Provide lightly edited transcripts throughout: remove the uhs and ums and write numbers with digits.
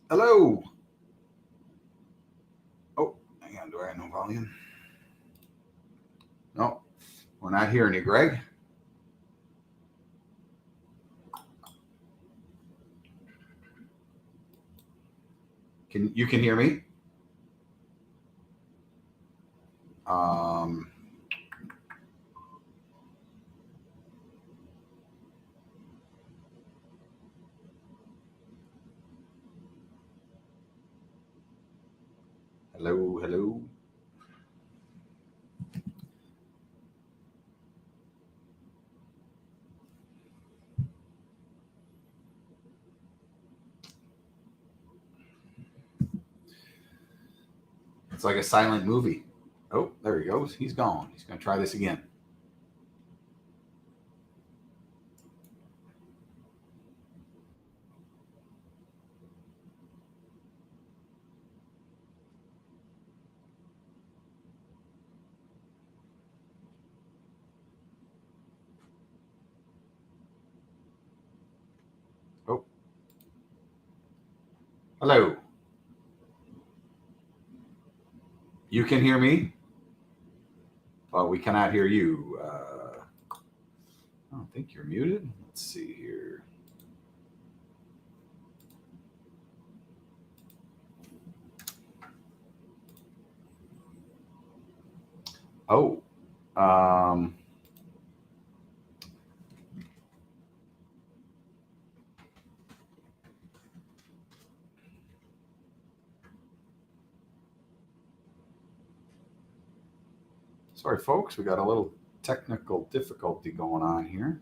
Hello. Oh, hang on. Do I have no volume? No, we're not hearing you, Greg. Can hear me? Um, hello, hello. It's like a silent movie. Oh, there he goes. He's gone. He's going to try this again. Oh, hello. You can hear me? Well, we cannot hear you. I don't think you're muted. Let's see here. Oh, um, sorry, folks. We got a little technical difficulty going on here.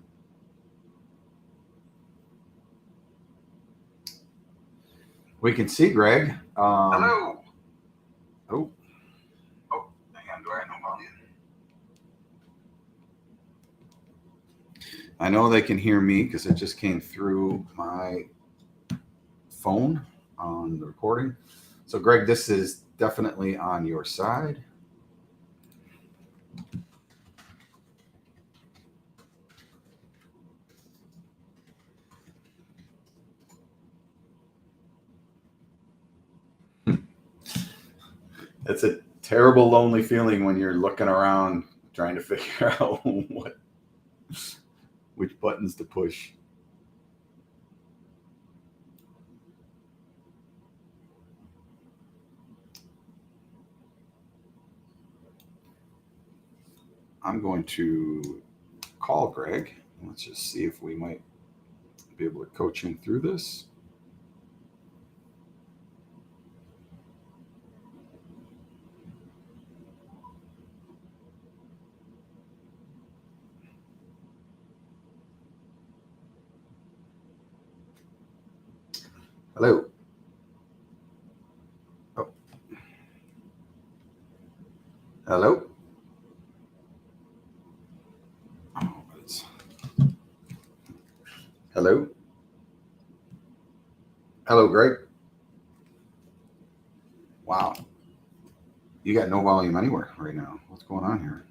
We can see Greg. Hello. Oh, Oh, hang on. Do I have no volume? I know they can hear me because it just came through my phone on the recording. So, Greg, this is definitely on your side. It's a terrible, lonely feeling when you're looking around trying to figure out which buttons to push. I'm going to call Greg. Let's just see if we might be able to coach him through this. Hello. Oh, hello. Oh, hello. Hello, Greg. Wow. You got no volume anywhere right now. What's going on here?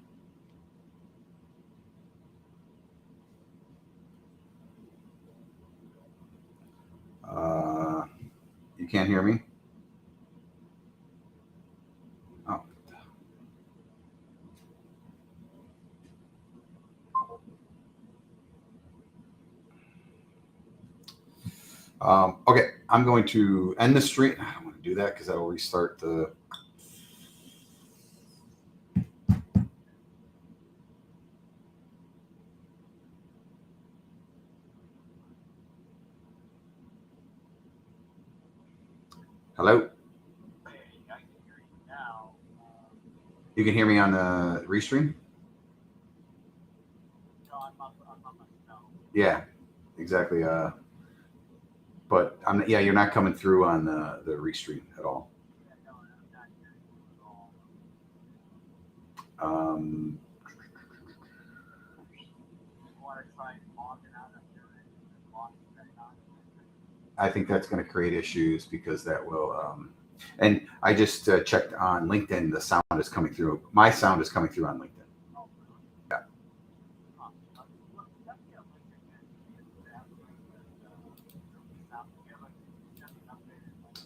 Uh, you can't hear me? Oh. Okay, I'm going to end the stream. I don't want to do that because that'll restart the. Hello? Hey, I can hear you now. You can hear me on the restream? No, I'm on my phone. Yeah, exactly. But yeah, you're not coming through on the restream at all. Yeah, no, I'm not hearing you at all. Um, You want to try and log it out of your end and log it back on? I think that's going to create issues because that will. And I just checked on LinkedIn. The sound is coming through. My sound is coming through on LinkedIn. Oh, really? Yeah. Huh. Look, send me a link again to get that link that, you know, we found together. Send me an updated link.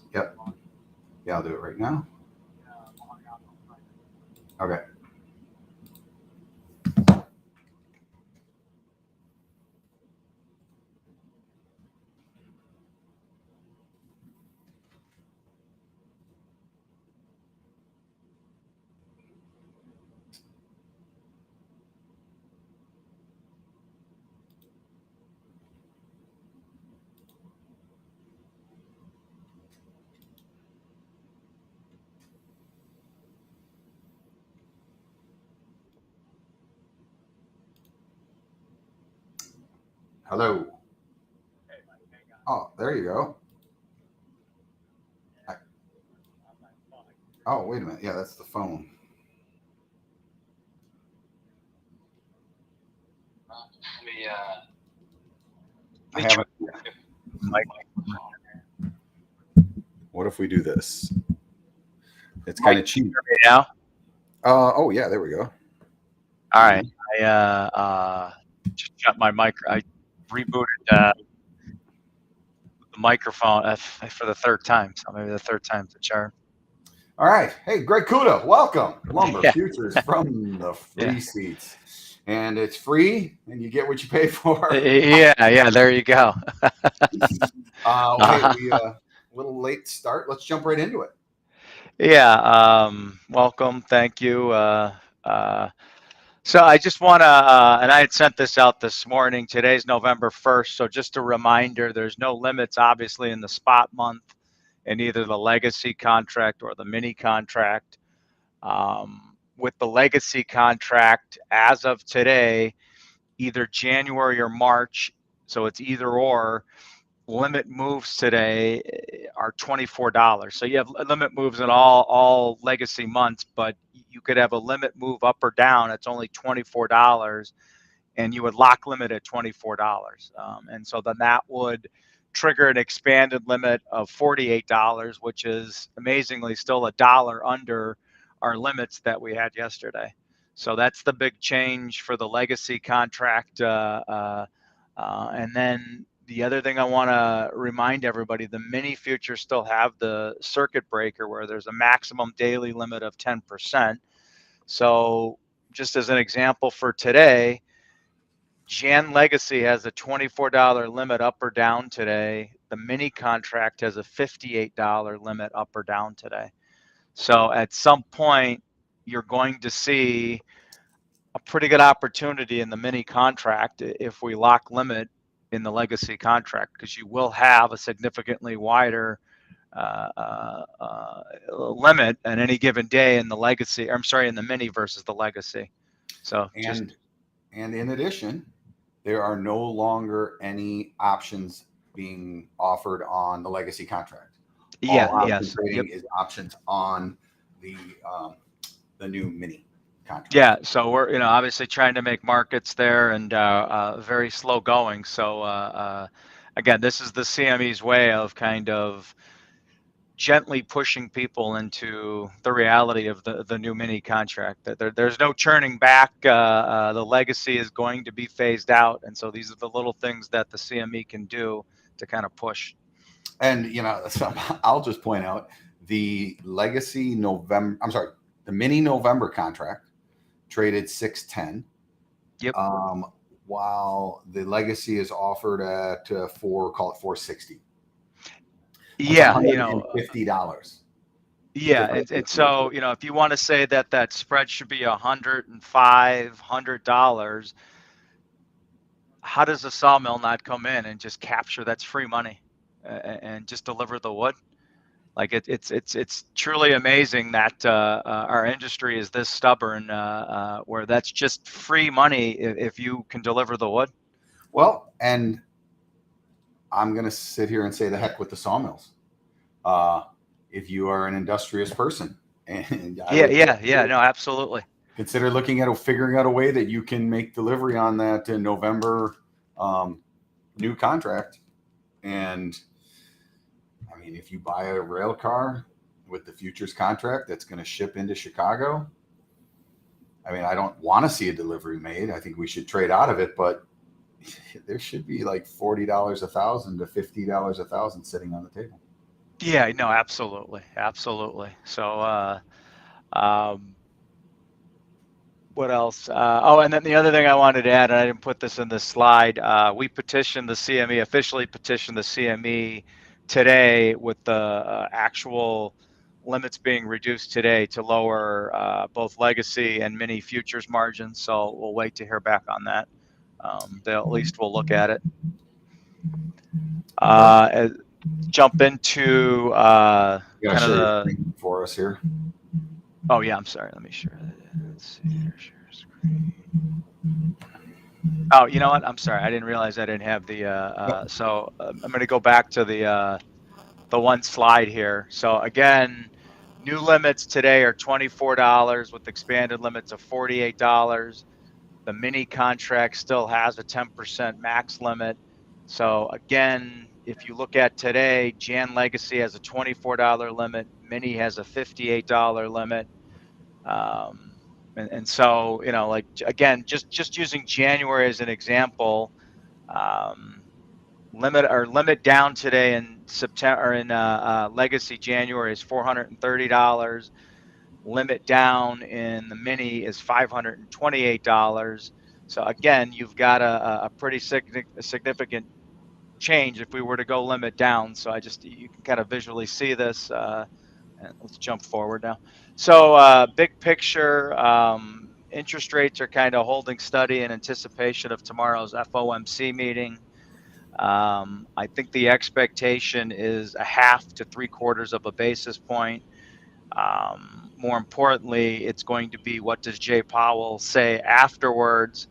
Yeah, I'll do it right now. logging out of the Okay. Hello. Okay, like, hang on. Oh, there you go. I- On my phone. Oh, wait a minute. Yeah, that's the phone. Let me I haven't. What if we do this? It's kind of cheap. hear me now. Oh yeah, there we go. All right. I just shut my mic. I rebooted the microphone for the third time. So maybe the third time's the charm. All right. Hey, Greg Kuda, welcome. Lumber Yeah. Futures from the free Yeah. seats. And it's free and you get what you pay for. Yeah. There you go. Hey, we a little late start. Let's jump right into it. Yeah. Welcome. Thank you. So I just want to, and I had sent this out this morning. Today's November 1st. So just a reminder, there's no limits, obviously, in the spot month in either the legacy contract or the mini contract. With the legacy contract, as of today, either January or March, so it's either or, limit moves today are $24. So you have limit moves in all legacy months, but you could have a limit move up or down. It's only $24, and you would lock limit at $24. And so then that would trigger an expanded limit of $48, which is amazingly still $1 under our limits that we had yesterday. So that's the big change for the legacy contract. And then the other thing I want to remind everybody, the mini futures still have the circuit breaker where there's a maximum daily limit of 10%. So just as an example for today, Jan Legacy has a $24 limit up or down today. The mini contract has a $58 limit up or down today. So at some point, you're going to see a pretty good opportunity in the mini contract if we lock limit in the legacy contract, because you will have a significantly wider limit at any given day in the legacy. I'm sorry, in the mini versus the legacy. So and in addition, there are no longer any options being offered on the legacy contract. Yeah, All option yes, trading yep. is options on the new mini contract. Yeah, so we're obviously trying to make markets there, and very slow going. So again, this is the CME's way of kind of gently pushing people into the reality of the new mini contract. That there's no churning back. The legacy is going to be phased out, and so these are the little things that the CME can do to kind of push. And so I'll just point out the legacy the mini November contract traded 610. Yep. While the legacy is offered at call it 460. Yeah, $150. Yeah, and so if you want to say that spread should be $105-$100, how does a sawmill not come in and just capture that's free money and just deliver the wood? Like it's truly amazing that our industry is this stubborn, where that's just free money if you can deliver the wood. Well, and I'm going to sit here and say the heck with the sawmills. If you are an industrious person, and no, absolutely. Consider looking at figuring out a way that you can make delivery on that in November new contract. And I mean, if you buy a rail car with the futures contract that's going to ship into Chicago, I mean, I don't want to see a delivery made. I think we should trade out of it, but there should be like $40 a thousand to $50 a thousand sitting on the table. Yeah, no, absolutely, absolutely. So, um, what else? Oh, and then the other thing I wanted to add, and I didn't put this in this slide, we petitioned the CME, officially petitioned the CME today with the actual limits being reduced today to lower both legacy and mini futures margins. So we'll wait to hear back on that. They'll at least we'll look at it. Jump into You gotta kind of share your the. screen for us here. Oh yeah, I'm sorry. Let me share. Let's see here. Share screen. Oh, you know what? I'm sorry. I didn't realize I didn't have the. I'm going to go back to the one slide here. So again, new limits today are $24 with expanded limits of $48. The mini contract still has a 10% max limit. So again, if you look at today, Jan Legacy has a $24 limit. Mini has a $58 limit. And so, you know, like again, just using January as an example, limit down today in September or in Legacy January is $430. Limit down in the mini is $528. So again, you've got a pretty significant change if we were to go limit down. So you can kind of visually see this. And let's jump forward now. So big picture, interest rates are kind of holding steady in anticipation of tomorrow's FOMC meeting. I think the expectation is a half to 3/4 of a basis point. More importantly, it's going to be what does Jay Powell say afterwards.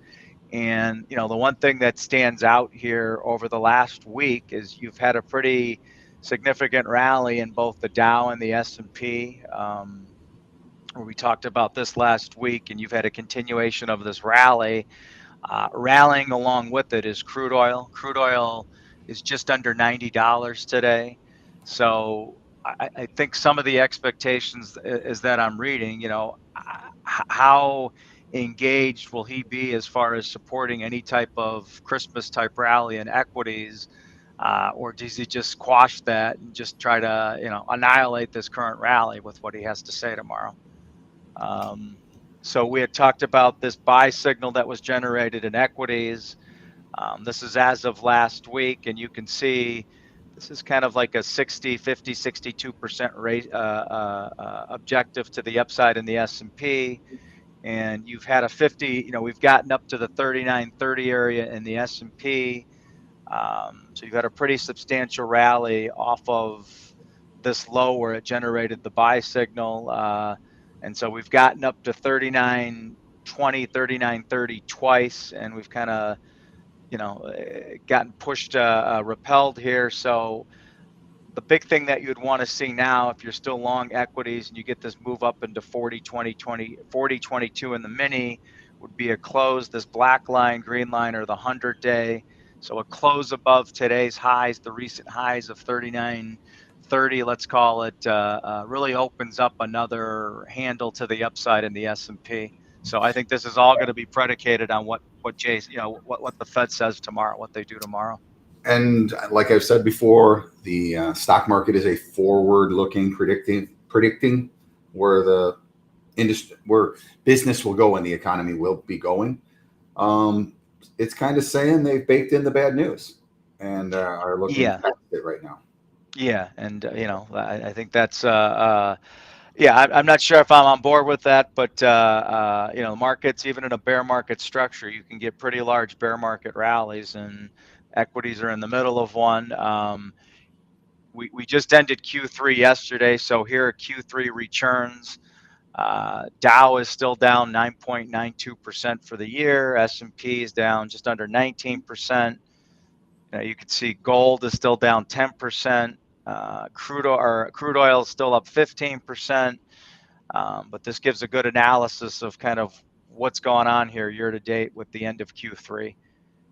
And you know, the one thing that stands out here over the last week is you've had a pretty significant rally in both the Dow and the S&P. Where we talked about this last week, and you've had a continuation of this rally. Rallying along with it is crude oil. Crude oil is just under $90 today. So I think some of the expectations is that I'm reading, you know, how engaged will he be as far as supporting any type of Christmas type rally in equities? Or does he just quash that and just try to, you know, annihilate this current rally with what he has to say tomorrow? So we had talked about this buy signal that was generated in equities. This is as of last week, and you can see this is kind of like a 60, 50, 62% rate objective to the upside in the S&P. And you've had a 50, you know, we've gotten up to the 39.30 area in the S&P. So you've got a pretty substantial rally off of this low where it generated the buy signal. And so we've gotten up to 39.20, 39.30 twice, and we've kind of, you know, gotten pushed, repelled here. So the big thing that you'd want to see now, if you're still long equities and you get this move up into 40, 20, 20, 40, 22 in the mini, would be a close, this black line, green line, or the 100-day. So a close above today's highs, the recent highs of 39.30, let's call it, really opens up another handle to the upside in the S&P. So I think this is all going to be predicated on what Jay's, you know, what the Fed says tomorrow, what they do tomorrow. And like I've said before, the stock market is a forward-looking, predicting where the industry, where business will go and the economy will be going. It's kind of saying they've baked in the bad news and are looking past it right now. Yeah, and you know, I think that's yeah, I'm not sure if I'm on board with that, but you know, markets, even in a bear market structure, you can get pretty large bear market rallies, and equities are in the middle of one. We just ended Q3 yesterday, so here are Q3 returns. Dow is still down 9.92% for the year. S&P is down just under 19%. You can see gold is still down 10%. Crude oil is still up 15%. But this gives a good analysis of kind of what's going on here year to date with the end of Q3.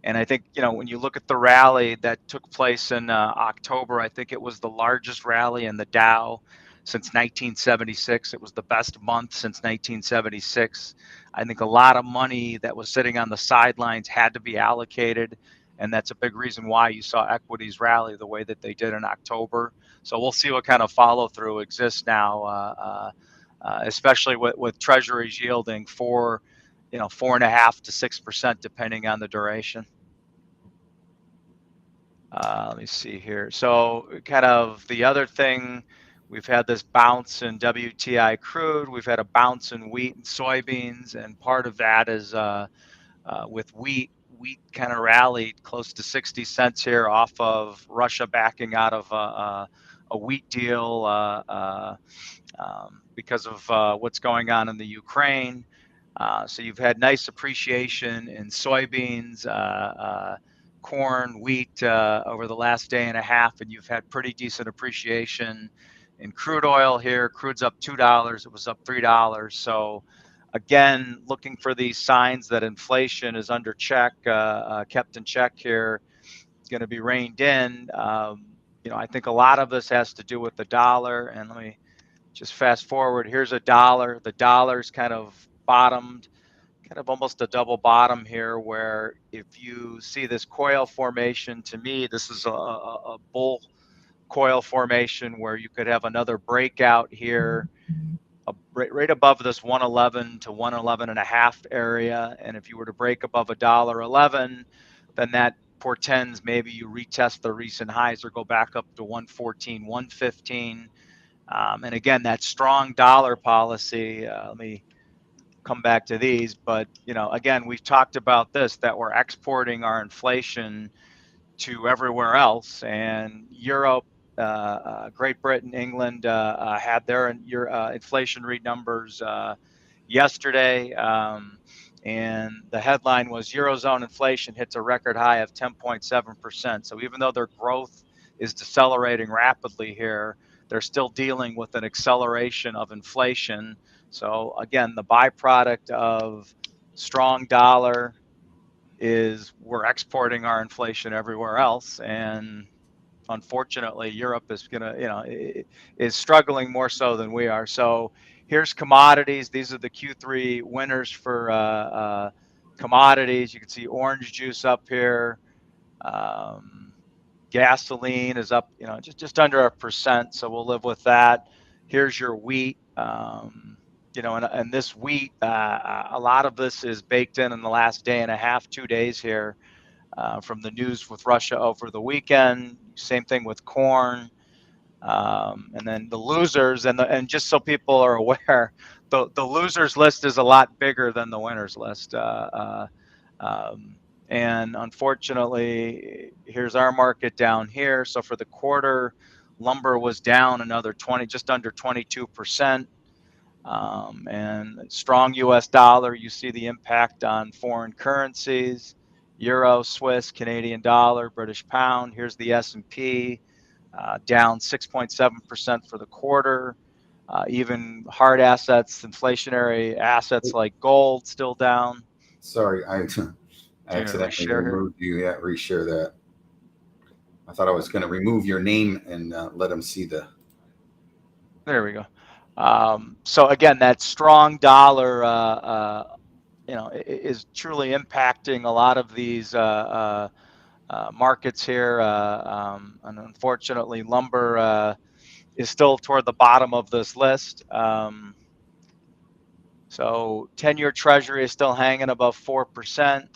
And I think, you know, when you look at the rally that took place in October, I think it was the largest rally in the Dow since 1976. It was the best month since 1976. I think a lot of money that was sitting on the sidelines had to be allocated And that's a big reason why you saw equities rally the way that they did in October. So we'll see what kind of follow through exists now, especially with treasuries yielding 4.5% to 6%, depending on the duration. Let me see here. So kind of the other thing, we've had this bounce in WTI crude. We've had a bounce in wheat and soybeans. And part of that is with wheat kind of rallied close to 60 cents here off of Russia backing out of a wheat deal because of what's going on in the Ukraine. So you've had nice appreciation in soybeans, corn, wheat over the last day and a half, and you've had pretty decent appreciation in crude oil here. Crude's up $2. It was up $3. So again, looking for these signs that inflation is under check, kept in check here. It's going to be reined in. I think a lot of this has to do with the dollar. And let me just fast forward. Here's a dollar. The dollar's kind of bottomed, kind of almost a double bottom here, where if you see this coil formation, to me, this is a bull coil formation where you could have another breakout here right above this 111 to 111.5 area. And if you were to break above $1.11, then that portends maybe you retest the recent highs or go back up to 114, 115. And again, that strong dollar policy, let me come back to these, but again, we've talked about this, that we're exporting our inflation to everywhere else, and Europe, Great Britain, England had their inflation read numbers yesterday, and the headline was Eurozone inflation hits a record high of 10.7%. So even though their growth is decelerating rapidly here, they're still dealing with an acceleration of inflation. So again, the byproduct of strong dollar is we're exporting our inflation everywhere else, and unfortunately Europe is struggling more so than we are. So here's commodities. These are the Q3 winners for commodities. You can see orange juice up here. Gasoline is up, just under 1%. So we'll live with that. Here's your wheat. And this wheat, a lot of this is baked in the last day and a half, 2 days here from the news with Russia over the weekend. Same thing with corn. And then the losers, and just so people are aware, the losers list is a lot bigger than the winners list. And unfortunately, here's our market down here. So for the quarter, lumber was down another just under 22%. And strong U.S. dollar, you see the impact on foreign currencies, euro, Swiss, Canadian dollar, British pound. Here's the S&P, down 6.7% for the quarter. Even hard assets, inflationary assets like gold, still down. Sorry, I accidentally removed you. Yeah, reshare that. I thought I was going to remove your name and let them see the. There we go. So again, that strong dollar, is truly impacting a lot of these markets here. And unfortunately, lumber is still toward the bottom of this list. So 10-year Treasury is still hanging above 4%.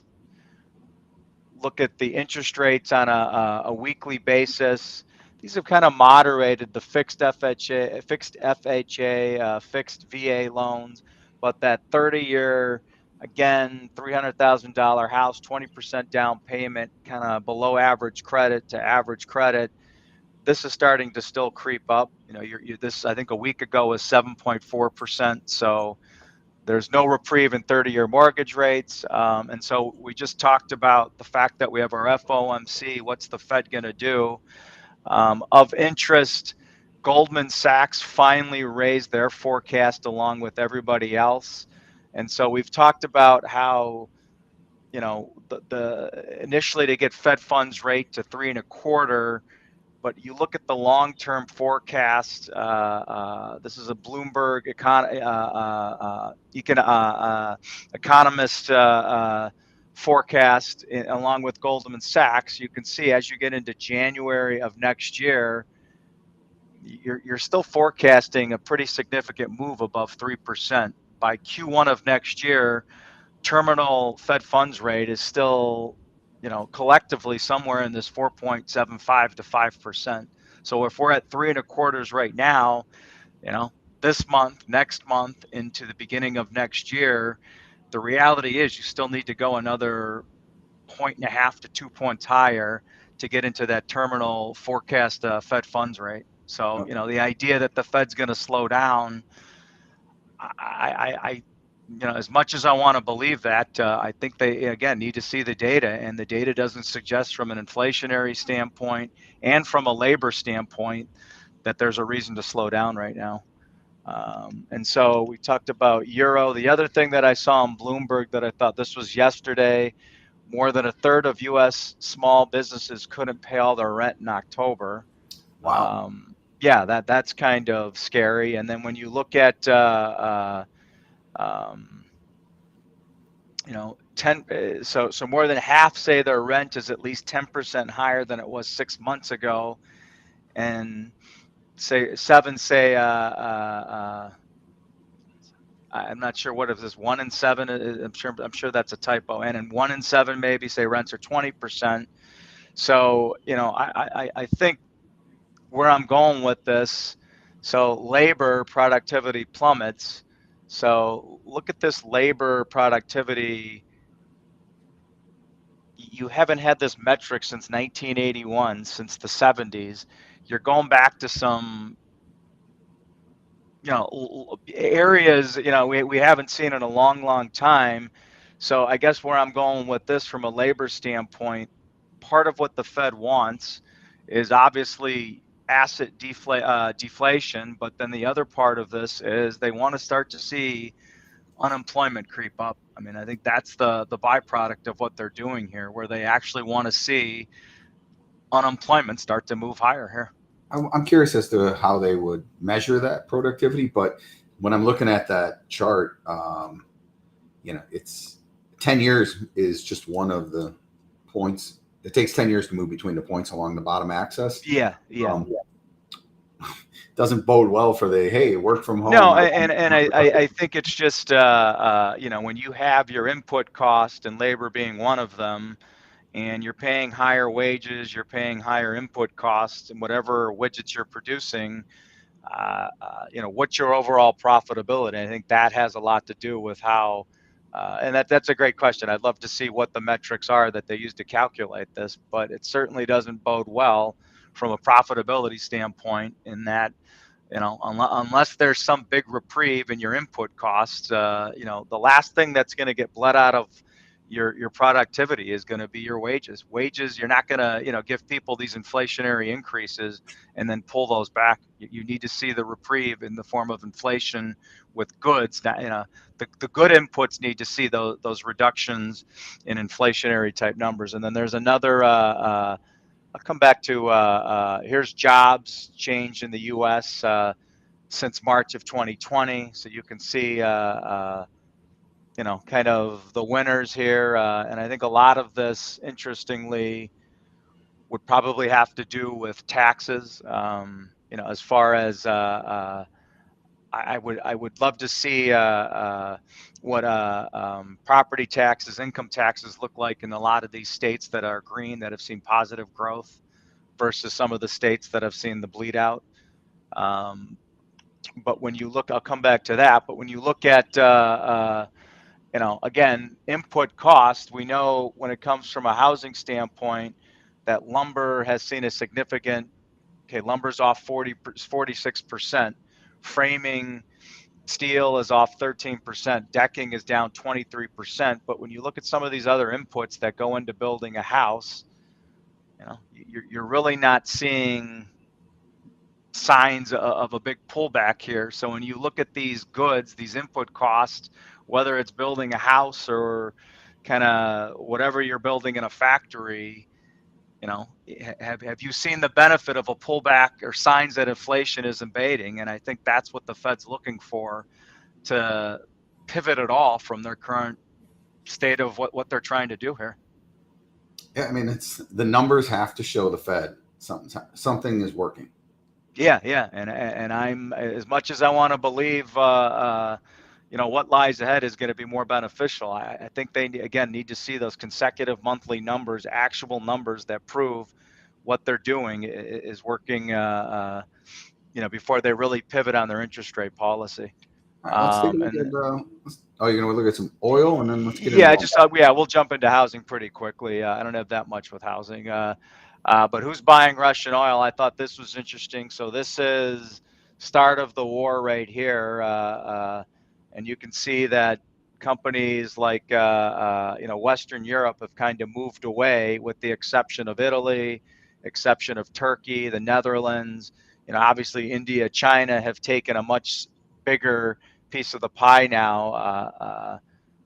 Look at the interest rates on a weekly basis. These have kind of moderated the fixed FHA, fixed VA loans, but that 30-year, again, $300,000 house, 20% down payment, kind of below average credit to average credit. This is starting to still creep up. This I think a week ago was 7.4%. So there's no reprieve in 30-year mortgage rates. And so we just talked about the fact that we have our FOMC. What's the Fed going to do? Of interest, Goldman Sachs finally raised their forecast along with everybody else. And so we've talked about how, the initially to get Fed funds rate to 3.25%, but you look at the long-term forecast. This is a Bloomberg economist forecast along with Goldman Sachs, you can see as you get into January of next year, you're still forecasting a pretty significant move above 3%. By Q1 of next year, terminal Fed funds rate is still, collectively somewhere in this 4.75 to 5%. So if we're at 3.25 right now, this month, next month, into the beginning of next year, the reality is you still need to go another 1.5 to 2 points higher to get into that terminal forecast Fed funds rate. So, the idea that the Fed's going to slow down, I as much as I want to believe that, I think they, again, need to see the data, and the data doesn't suggest from an inflationary standpoint and from a labor standpoint that there's a reason to slow down right now. And so we talked about Euro. The other thing that I saw on Bloomberg that I thought, this was yesterday, more than a third of U.S. small businesses couldn't pay all their rent in October. Wow. Yeah, that's kind of scary. And then when you look at, 10, so more than half say their rent is at least 10% higher than it was 6 months ago, and say 7 say, I'm not sure what if this 1 in 7. I'm sure that's a typo. And in 1 in 7 maybe say rents are 20%. So I think where I'm going with this, so labor productivity plummets. So look at this labor productivity. You haven't had this metric since 1981, since the 70s. You're going back to some areas we haven't seen in a long time. So I guess where I'm going with this from a labor standpoint, part of what the Fed wants is obviously asset deflation, but then the other part of this is they want to start to see unemployment creep up. I mean, I think that's the byproduct of what they're doing here, where they actually want to see unemployment start to move higher here. I'm curious as to how they would measure that productivity, but when I'm looking at that chart, it's 10 years is just one of the points. It takes 10 years to move between the points along the bottom axis. Yeah. Doesn't bode well for the work from home. No, and I think it's just when you have your input cost and labor being one of them, and you're paying higher wages, you're paying higher input costs, and whatever widgets you're producing, what's your overall profitability? I think that has a lot to do with how, and that's a great question. I'd love to see what the metrics are that they use to calculate this, but it certainly doesn't bode well from a profitability standpoint in that, unless there's some big reprieve in your input costs, the last thing that's going to get bled out of your productivity is going to be your wages. Wages, you're not going to, give people these inflationary increases and then pull those back. You need to see the reprieve in the form of inflation with goods. That, the good inputs need to see those reductions in inflationary type numbers. And then there's another, I'll come back to, here's jobs change in the U.S. Since March of 2020. So you can see, kind of the winners here. And I think a lot of this, interestingly, would probably have to do with taxes. As far as I would love to see what property taxes, income taxes look like in a lot of these states that are green, that have seen positive growth, versus some of the states that have seen the bleed out. But when you look, I'll come back to that. But when you look at again, input cost, we know when it comes from a housing standpoint that lumber has seen a significant, lumber's off 46%, framing steel is off 13%, decking is down 23%. But when you look at some of these other inputs that go into building a house, you're really not seeing signs of a big pullback here. So when you look at these goods, these input costs, whether it's building a house or kind of whatever you're building in a factory, have you seen the benefit of a pullback or signs that inflation is abating? And I think that's what the Fed's looking for, to pivot it all from their current state of what they're trying to do here. Yeah, I mean, it's the numbers have to show the Fed something is working. Yeah, and I'm, as much as I want to believe, what lies ahead is going to be more beneficial. I think they again need to see those consecutive monthly numbers, actual numbers that prove what they're doing is working. Before they really pivot on their interest rate policy. All right, let's take a look at. You're going to look at some oil, and then let's get Yeah, into. we'll jump into housing pretty quickly. I don't have that much with housing. But who's buying Russian oil? I thought this was interesting. So this is start of the war right here, and you can see that companies like Western Europe have kind of moved away, with the exception of Italy, exception of Turkey, the Netherlands. Obviously India, China have taken a much bigger piece of the pie now.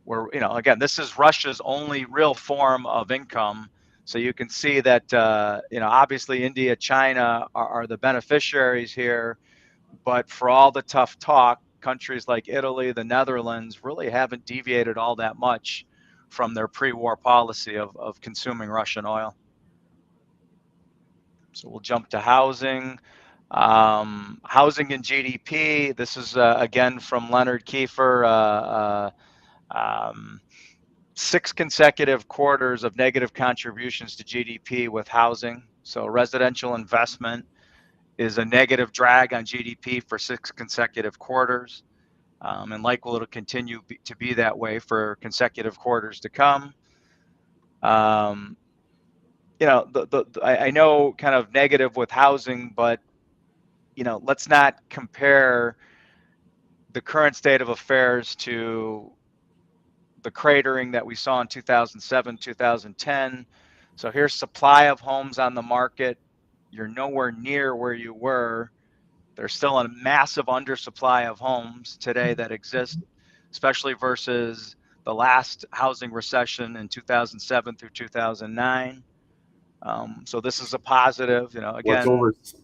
Where again, this is Russia's only real form of income. So you can see that, obviously India, China are the beneficiaries here, but for all the tough talk, countries like Italy, the Netherlands really haven't deviated all that much from their pre-war policy of consuming Russian oil. So we'll jump to housing. Housing and GDP. This is, again, from Leonard Kiefer. 6 consecutive quarters of negative contributions to GDP with housing. So residential investment is a negative drag on GDP for 6 consecutive quarters, and likely it'll continue to be that way for consecutive quarters to come. I know kind of negative with housing, but let's not compare the current state of affairs to the cratering that we saw in 2007, 2010. So here's supply of homes on the market. You're nowhere near where you were. There's still a massive undersupply of homes today that exist, especially versus the last housing recession in 2007 through 2009. So this is a positive. Again,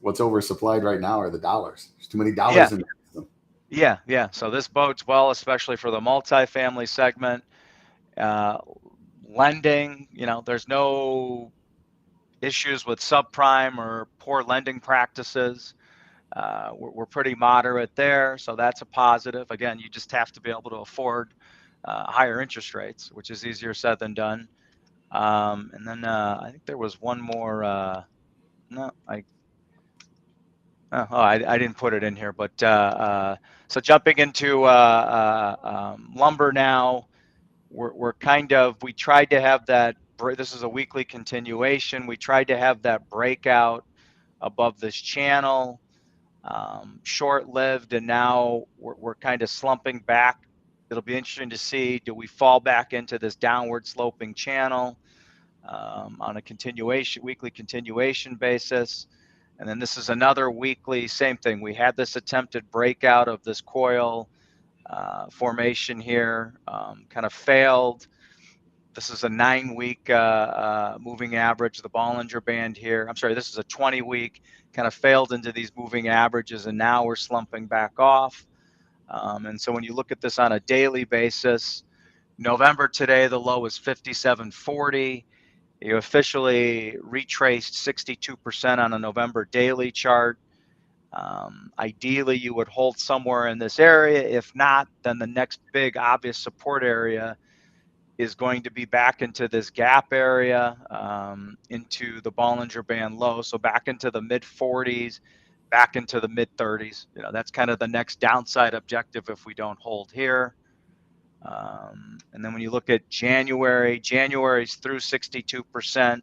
what's oversupplied right now are the dollars. There's too many dollars in the system. Yeah. So this bodes well, especially for the multifamily segment. Lending, there's no issues with subprime or poor lending practices. We're pretty moderate there, so that's a positive. Again, you just have to be able to afford higher interest rates, which is easier said than done. And then I think there was one more. I didn't put it in here, but so jumping into lumber now. We tried to have that, this is a weekly continuation. We tried to have that breakout above this channel, short-lived, and now we're kind of slumping back. It'll be interesting to see, do we fall back into this downward sloping channel on a weekly continuation basis? And then this is another weekly, same thing. We had this attempted breakout of this coil formation here, kind of failed. This is a 9-week moving average, the Bollinger Band here. I'm sorry, this is a 20-week, kind of failed into these moving averages, and now we're slumping back off. And so when you look at this on a daily basis, November today, the low is 57.40. You officially retraced 62% on a November daily chart. Ideally, you would hold somewhere in this area. If not, then the next big obvious support area is going to be back into this gap area, into the Bollinger Band low. So back into the mid 40s, back into the mid 30s. That's kind of the next downside objective if we don't hold here. And then when you look at January's through 62%.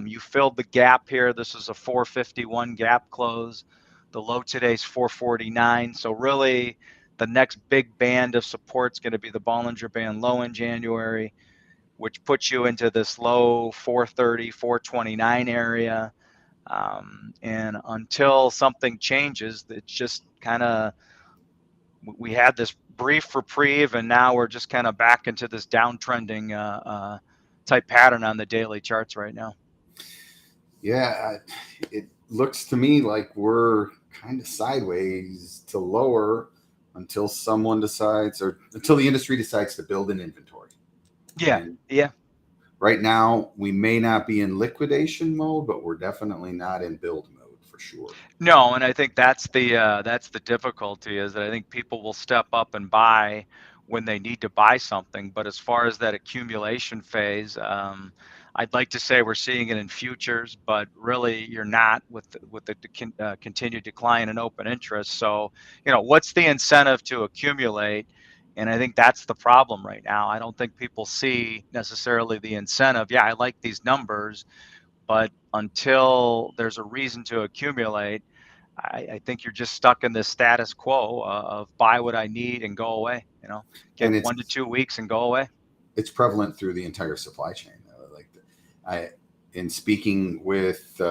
You filled the gap here. This is a 451 gap close. The low today is 449. So really, the next big band of support is going to be the Bollinger Band low in January, which puts you into this low 430, 429 area. And until something changes, it's just kind of, we had this brief reprieve, and now we're just kind of back into this downtrending type pattern on the daily charts right now. Yeah, it looks to me like we're kind of sideways to lower until someone decides, or until the industry decides to build an inventory. Yeah. And Yeah. right now, we may not be in liquidation mode, but we're definitely not in build mode for sure. No, and I think that's the difficulty is that I think people will step up and buy when they need to buy something. But as far as that accumulation phase, I'd like to say we're seeing it in futures, but really you're not with the continued decline in open interest. So, what's the incentive to accumulate? And I think that's the problem right now. I don't think people see necessarily the incentive. Yeah, I like these numbers, but until there's a reason to accumulate, I think you're just stuck in this status quo of buy what I need and go away. Get And 1 to 2 weeks and go away. it's prevalent through the entire supply chain. Like I, in speaking with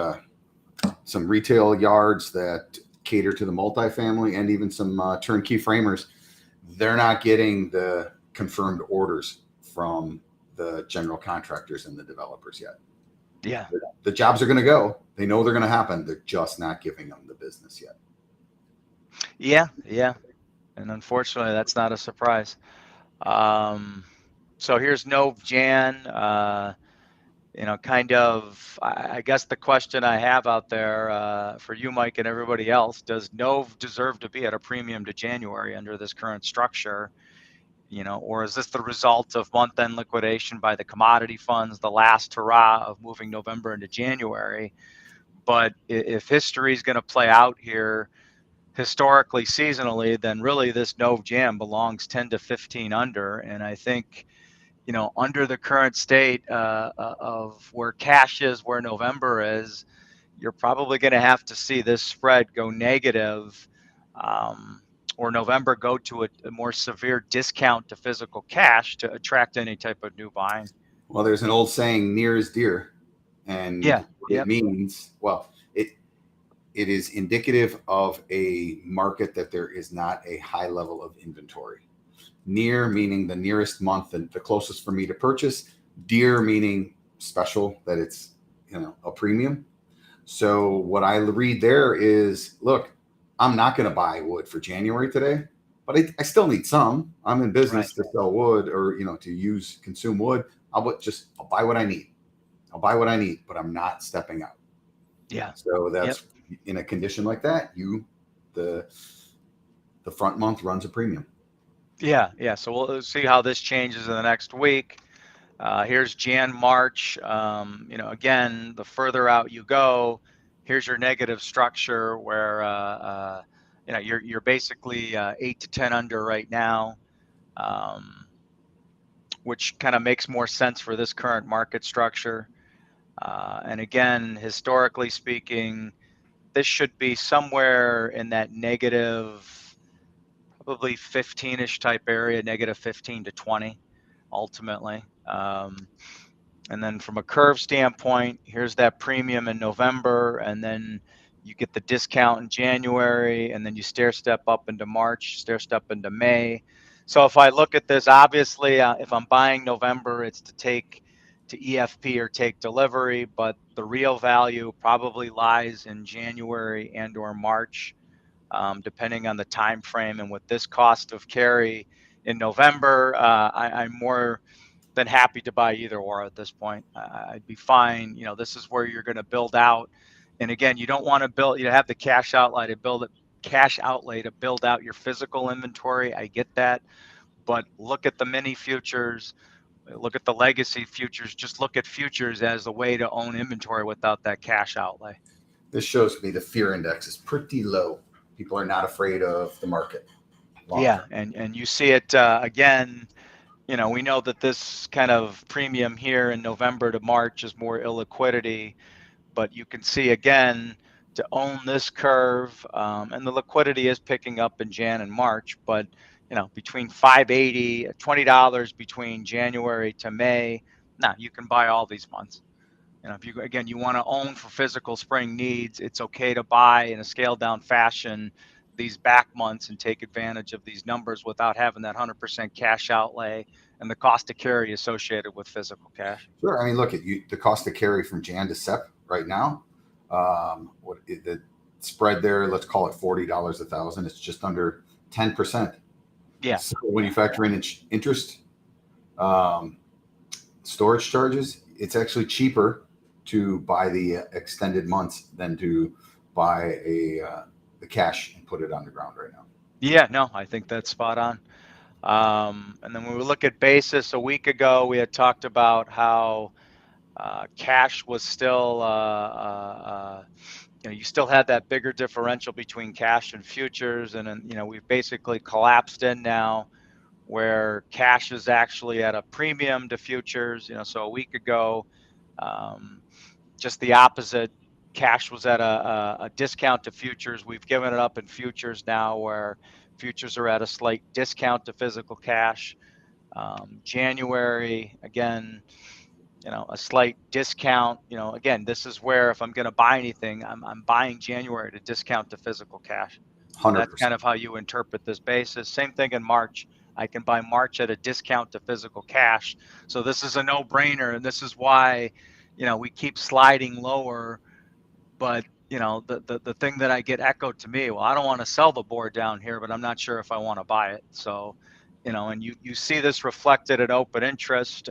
some retail yards that cater to the multifamily and even some turnkey framers, they're not getting the confirmed orders from the general contractors and the developers yet. Yeah. The jobs are going to go. They know they're going to happen. They're just not giving them the business yet. Yeah. Yeah. And unfortunately, that's not a surprise. So here's Novjan. I guess the question I have out there for you, Mike, and everybody else, does Nove deserve to be at a premium to January under this current structure? Or is this the result of month-end liquidation by the commodity funds, the last hurrah of moving November into January? But if history is going to play out here, historically, seasonally, then really this Nove Jam belongs 10 to 15 under. And I think, under the current state of where cash is, where November is, you're probably going to have to see this spread go negative. Or November go to a more severe discount to physical cash to attract any type of new buying. Well, there's an old saying, near is dear. And it means, well, it is indicative of a market that there is not a high level of inventory. Near meaning the nearest month and the closest for me to purchase. Dear meaning special, that it's, a premium. So what I read there is, look, I'm not going to buy wood for January today, but I still need some. I'm in business to sell wood or, to consume wood. I'll buy what I need. I'll buy what I need, but I'm not stepping out. Yeah. So that's in a condition like that, the front month runs a premium. Yeah. Yeah. So we'll see how this changes in the next week. Here's Jan, March. Again, the further out you go, here's your negative structure where you're basically 8 to 10 under right now, which kind of makes more sense for this current market structure. And again, historically speaking, this should be somewhere in that negative, probably 15-ish type area, negative 15 to 20, ultimately. And then from a curve standpoint, here's that premium in November, and then you get the discount in January, and then you stair step up into March, stair step into May. So if I look at this, obviously, if I'm buying November, it's to take to EFP or take delivery, but the real value probably lies in January and or March, depending on the time frame. And with this cost of carry in November, I'm more than happy to buy either or at this point. I'd be fine. This is where you're going to build out. And again, you don't want to have the cash outlay to build out your physical inventory. I get that. But look at the mini futures, look at the legacy futures, just look at futures as a way to own inventory without that cash outlay. This shows me the fear index is pretty low. People are not afraid of the market. Yeah. And you see it again. We know that this kind of premium here in November to March is more illiquidity, but you can see again to own this curve, and the liquidity is picking up in Jan and March, but between $5.80, $20 between January to May, you can buy all these months. If you want to own for physical spring needs, it's okay to buy in a scaled down fashion these back months and take advantage of these numbers without having that 100% cash outlay and the cost to carry associated with physical cash. Sure. I mean, look at the cost to carry from Jan to Sep right now. The spread there, let's call it $40 a thousand. It's just under 10%. Yeah. So when you factor in interest, storage charges, it's actually cheaper to buy the extended months than to buy the cash and put it on the ground right now. Yeah, no, I think that's spot on. And then when we look at basis, a week ago, we had talked about how cash was still, you still had that bigger differential between cash and futures. And then, we've basically collapsed in now where cash is actually at a premium to futures. So a week ago, just the opposite. Cash was at a discount to futures. We've given it up in futures now, where futures are at a slight discount to physical cash. January, again, a slight discount. Again, this is where if I'm going to buy anything, I'm buying January at a discount to physical cash. 100%. That's kind of how you interpret this basis. Same thing in March. I can buy March at a discount to physical cash. So this is a no-brainer, and this is why, we keep sliding lower. But the thing that I get echoed to me, well, I don't want to sell the board down here, but I'm not sure if I want to buy it. So, and you see this reflected at open interest.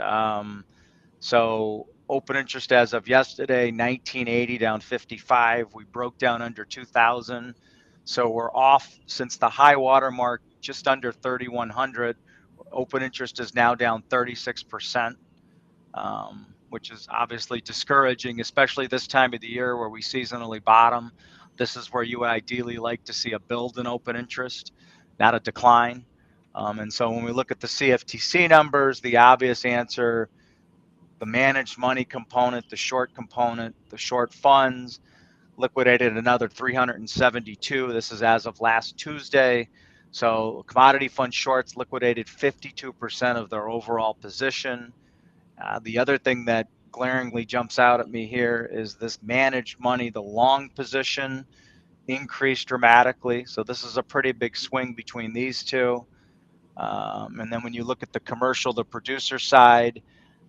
So open interest as of yesterday, 1980 down 55. We broke down under 2000. So we're off since the high water mark, just under 3,100. Open interest is now down 36%, which is obviously discouraging, especially this time of the year where we seasonally bottom. This is where you would ideally like to see a build in open interest, not a decline. And so when we look at the CFTC numbers, the obvious answer, the managed money component, the short component, the short funds liquidated another 372. This is as of last Tuesday. So commodity fund shorts liquidated 52% of their overall position. The other thing that glaringly jumps out at me here is this managed money, the long position increased dramatically. So this is a pretty big swing between these two. And then when you look at the commercial, the producer side,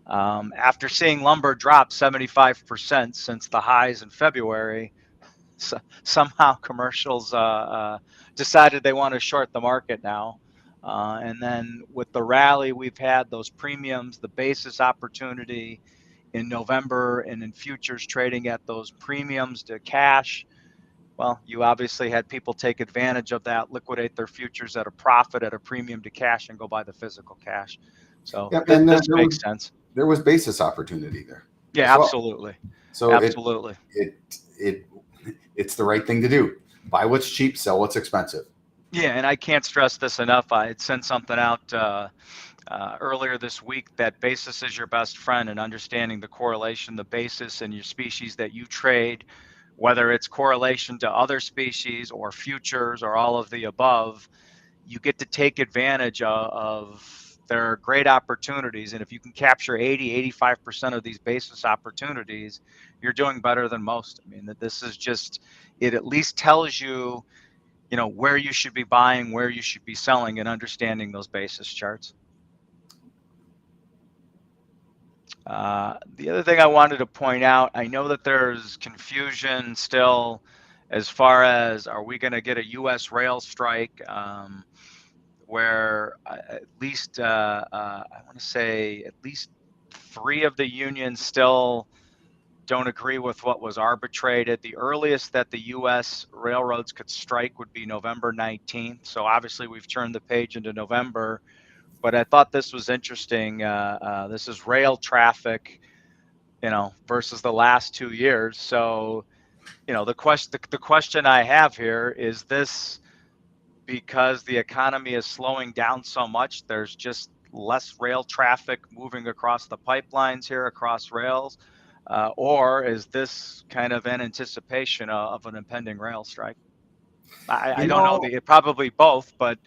after seeing lumber drop 75% since the highs in February, somehow commercials decided they want to short the market now. And then with the rally we've had, those premiums, the basis opportunity in November and in futures trading at those premiums to cash, well, you obviously had people take advantage of that, liquidate their futures at a profit at a premium to cash and go buy the physical cash. So Yep, this and makes sense. There was basis opportunity there. Yeah, absolutely. So absolutely. It's the right thing to do. Buy what's cheap, sell what's expensive. Yeah, and I can't stress this enough. I had sent something out earlier this week that basis is your best friend, and understanding the correlation, the basis and your species that you trade, whether it's correlation to other species or futures or all of the above, you get to take advantage of there are great opportunities. And if you can capture 80-85% of these basis opportunities, you're doing better than most. I mean, that this is just, it at least tells you, where you should be buying, where you should be selling, and understanding those basis charts. The other thing I wanted to point out, I know that there's confusion still as far as, are we going to get a U.S. rail strike, where at least, I want to say at least 3 of the unions still don't agree with what was arbitrated. The earliest that the U.S. railroads could strike would be November 19th. So obviously we've turned the page into November, but I thought this was interesting. This is rail traffic, versus the last 2 years. So, the question I have here is this, because the economy is slowing down so much, there's just less rail traffic moving across the pipelines here, across rails, or is this kind of an anticipation of an impending rail strike? I don't know. Probably both, but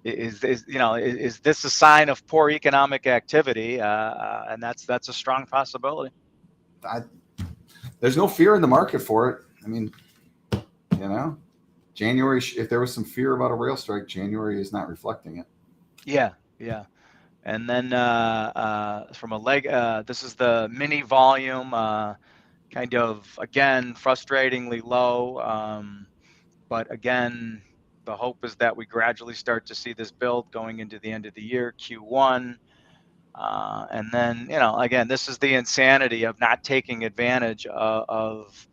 is this a sign of poor economic activity? And that's a strong possibility. There's no fear in the market for it. I mean, January, if there was some fear about a rail strike, January is not reflecting it. Yeah. And then from a leg, this is the mini volume, kind of, again, frustratingly low. But again, the hope is that we gradually start to see this build going into the end of the year, Q1. And then, again, this is the insanity of not taking advantage of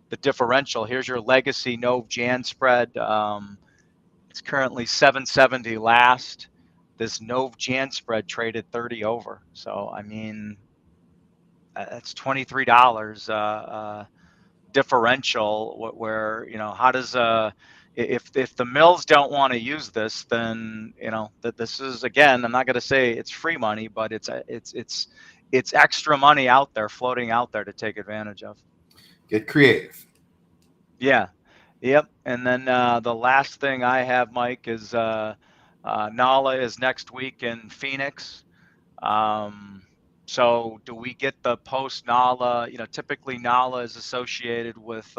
the differential. Here's your legacy Nov Jan spread. It's currently 770 last. This Nov Jan spread traded 30 over. So, I mean, that's $23 differential where, how does, if the mills don't want to use this, then, that this is, again, I'm not going to say it's free money, but it's extra money out there, floating out there to take advantage of. Get creative. Yeah. Yep. And then the last thing I have, Mike, is NALA is next week in Phoenix. So do we get the post NALA? Typically NALA is associated with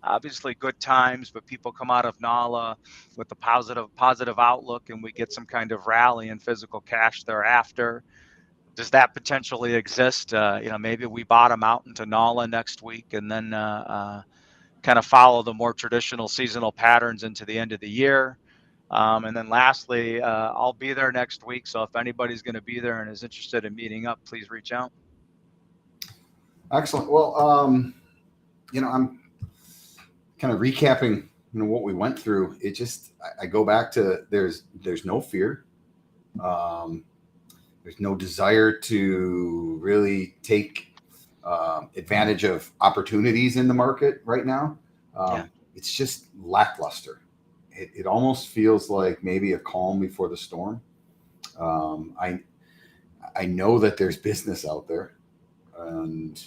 obviously good times, but people come out of NALA with a positive outlook, and we get some kind of rally in physical cash thereafter. Does that potentially exist? Maybe we bottom out into NALA next week, and then kind of follow the more traditional seasonal patterns into the end of the year. And then lastly, I'll be there next week. So if anybody's going to be there and is interested in meeting up, please reach out. Excellent. Well, I'm kind of recapping, what we went through. It just, I go back to there's no fear. There's no desire to really take advantage of opportunities in the market right now. It's just lackluster. It almost feels like maybe a calm before the storm. I know that there's business out there, and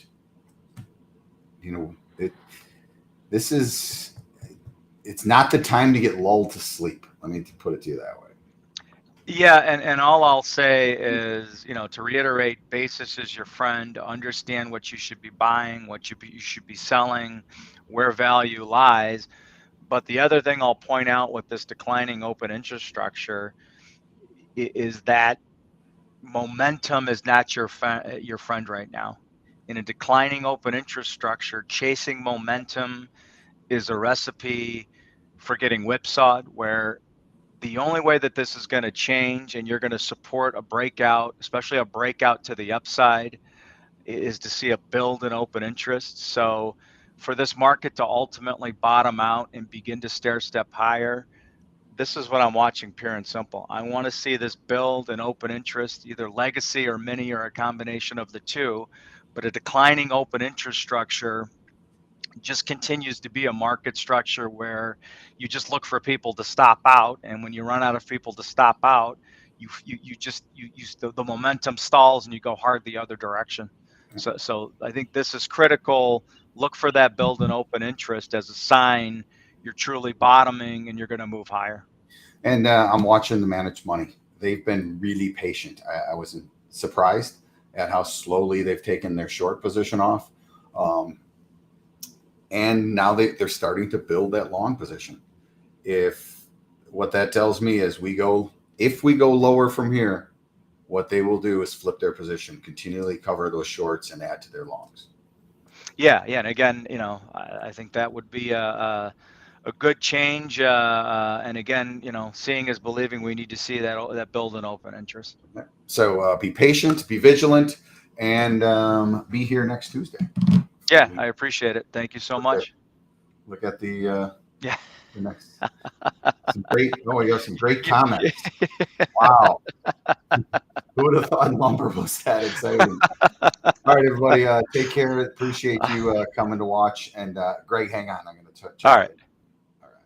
it's not the time to get lulled to sleep. Let me put it to you that way. Yeah, and all I'll say is, to reiterate, basis is your friend. Understand what you should be buying, what you should be selling, where value lies. But the other thing I'll point out with this declining open interest structure is that momentum is not your friend right now. In a declining open interest structure, chasing momentum is a recipe for getting whipsawed, where the only way that this is going to change and you're going to support a breakout, especially a breakout to the upside, is to see a build in open interest. So for this market to ultimately bottom out and begin to stair step higher, this is what I'm watching, pure and simple. I want to see this build in open interest, either legacy or mini or a combination of the two. But a declining open interest structure just continues to be a market structure where you just look for people to stop out, and when you run out of people to stop out, the momentum stalls and you go hard the other direction. So I think this is critical. Look for that build in open interest as a sign you're truly bottoming and you're going to move higher. And I'm watching the managed money. They've been really patient. I wasn't surprised at how slowly they've taken their short position off. And now they're starting to build that long position. What that tells me is if we go lower from here, what they will do is flip their position, continually cover those shorts and add to their longs. Yeah. And again, I think that would be a good change. And again, seeing is believing. We need to see that build in open interest. So be patient, be vigilant, and be here next Tuesday. Yeah, I appreciate it. Thank you so much. Look at the the next. You have some great comments. Wow. Who would have thought lumber was that exciting? All right, everybody. Take care. Appreciate you coming to watch. And Greg, hang on. I'm going to check. All right.